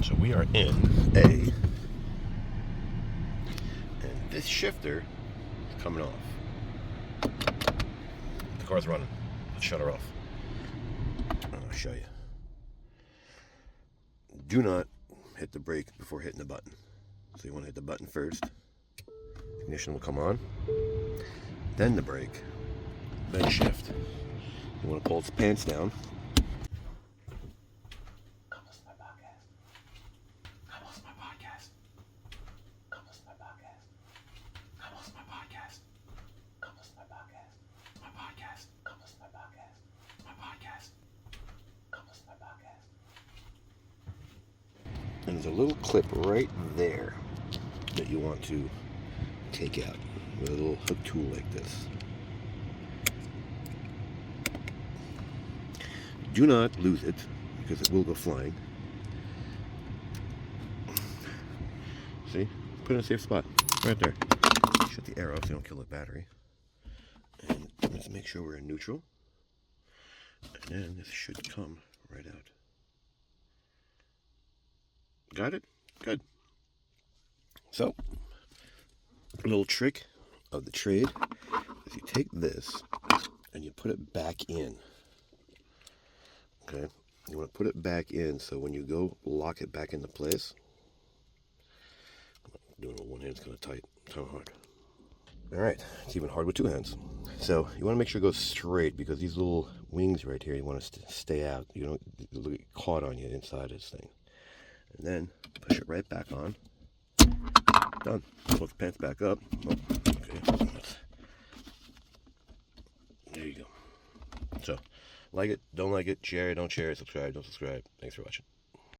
So we are in A, and this shifter is coming off. The car's running. Let's shut her off. I'll show you. Do not hit the brake before hitting the button. So you want to hit the button first. Ignition will come on. Then the brake. Then shift. You want to pull its pants down. Come listen to my podcast. Come listen to my podcast. Come listen to my podcast. Come listen to my podcast. Come listen to my podcast. My podcast. Come listen to my podcast. My podcast. Come listen to my podcast. And there's a little clip right there that you want to take out with a little hook tool like this. Do not lose it because it will go flying. See? Put it in a safe spot. Right there. Shut the air off so you don't kill the battery. And let's make sure we're in neutral. And then this should come right out. Got it? Good. So, a little trick of the trade is you take this and you put it back in. Okay? You want to put it back in so when you go lock it back into place. Doing it with one hand is kind of tight. It's kind of hard. Alright, it's even hard with two hands. So you want to make sure it goes straight because these little wings right here, you want to stay out. You don't get caught on you inside this thing. And then push it right back on. Done. Pull the pants back up. Oh, okay. There you go. So, like it, don't like it, share it, don't share it, subscribe, don't subscribe. Thanks for watching.